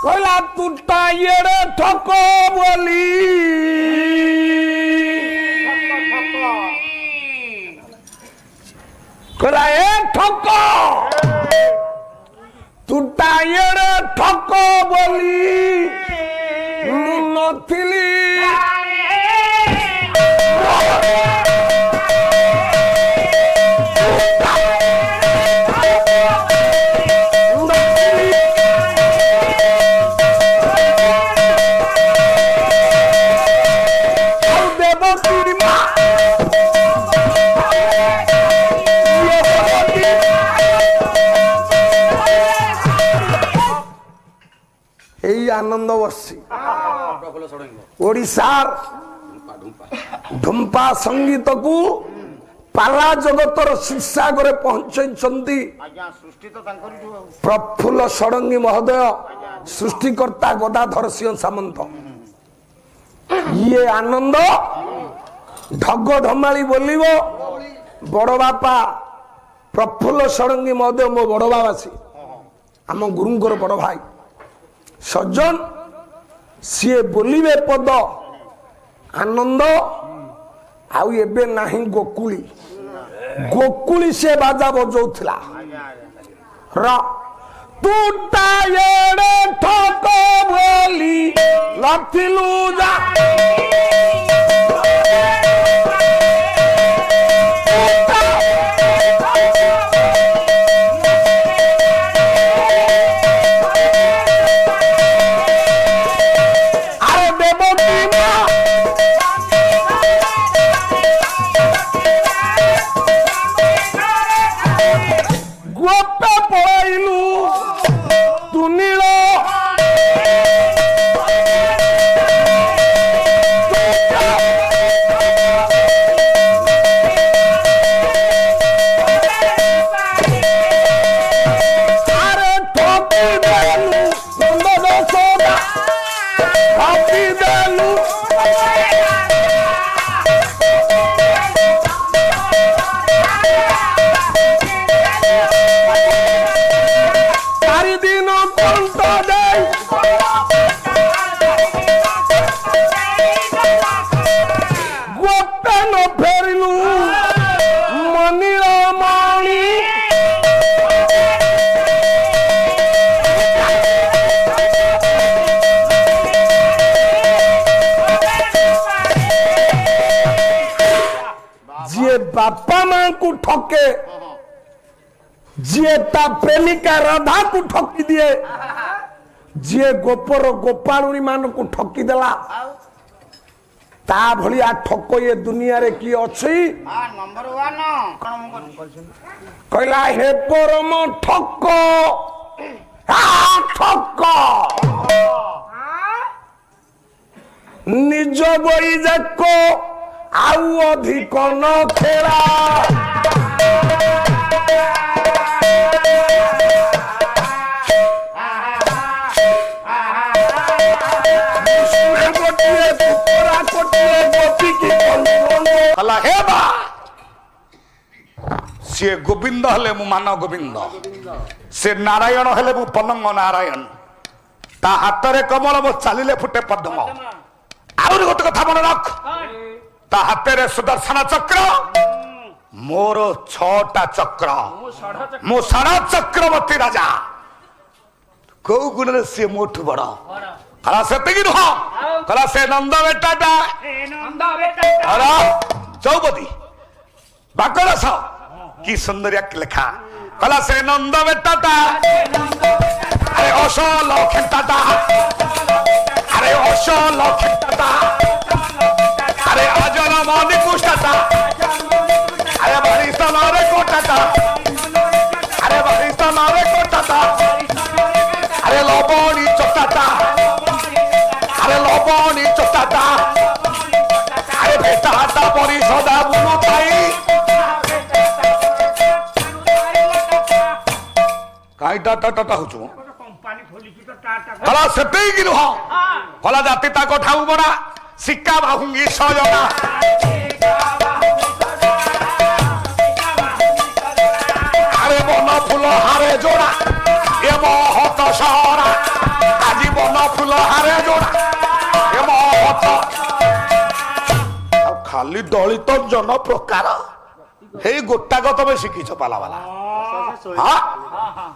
কইলা তুটা ইয়ে ঠক বলি কইলা এ ঠক তুটা ইয়ে ঠক বলি মু নথিলি এই আনন্দ বর্ষী ওড়িশার ঢুম্পা সঙ্গীতକୁ ପାଲା ଜଗତର ଶୀର୍ଷାଗରେ ପହଞ୍ଚାଇଛନ୍ତି ପ୍ରଫୁଲ୍ଲ ଷଡ଼ଙ୍ଗୀ ମହୋଦୟ, ସୃଷ୍ଟିକର୍ତ୍ତା ଗଦାଧର ସିଂହ ସାମନ୍ତ। ଇଏ ଆନନ୍ଦ ଢଗ ଢମାଳି ବୋଲିବ। ବଡ ବାପା ପ୍ରଫୁଲ୍ଲ ଷଡ଼ଙ୍ଗୀ ମହୋଦୟ ମୋ ବଡ ବାବାସୀ, ଆମ ଗୁରୁଙ୍କର ବଡ ଭାଇ ସଜ୍ଜନ, ସିଏ ବୋଲିବେ ପଦ ଆନନ୍ଦ। ଆଉ ଏବେ ନାହିଁ ଗୋକୁଳି, ଗୋକୁଳି ସେ ବାଜା ବଜଉଥିଲା। ତୁଟା ଏଡେ ଠକ ବୋଲି ଲଥିଲୁ ଯା बापा मां को ठके, जी ता प्रेमिका राधा को ठकी दिए, जी गोपर गोपालुणी मान को ठकी देला, ता भलिया ठक ये दुनिया रे की अछि। नंबर 1 कहला हे परम ठक ठक निज बई जाको आउ अधिक न खेला। सी गोविंद हेले मु मान गोविंद, से नारायण हेले मु पलंग नारायण, ता हाथ रे कमल मो चालिले फुटे पद्म। आउरी गोटे कथा मन रख, ता हाथ रे सुदर्शन चक्र, मोर 6टा चक्र, मो षड़ चक्रवर्ती राजा। कौ गुण रे से मोठु बड़ कला से नुह, कला से नंद बेटाटा अरे चौपदी बाकरस की सुंदरिया लेखा, कला से नंद बेटाटा अरे असल खेटाटा, अरे असल खेटाटा, अरे अजल मनी कुष्टाटा, अरे भरिष्ठ नारे कोटाटा, अरे भरिष्ठ नारे कोटाटा, अरे लबणी चटाटा, अरे लबणी चटाटा, अरे बेटाटा परिषदा बुलु थाई काई टाटा टाटा होचो कला सेते की नुह, कला जाति ताको ठाउ बड़ा सिक्का बाहुंगी सजना, अरे बन फूल हारे जोड़ा ए महत सहरा, आज ଖାଲି ଦଳିତ ଜନ ପ୍ରକାର ହେଇ ଗୋଟାକ ତମେ ଶିଖିଛ ପାଲା ବାଲା। ହଁ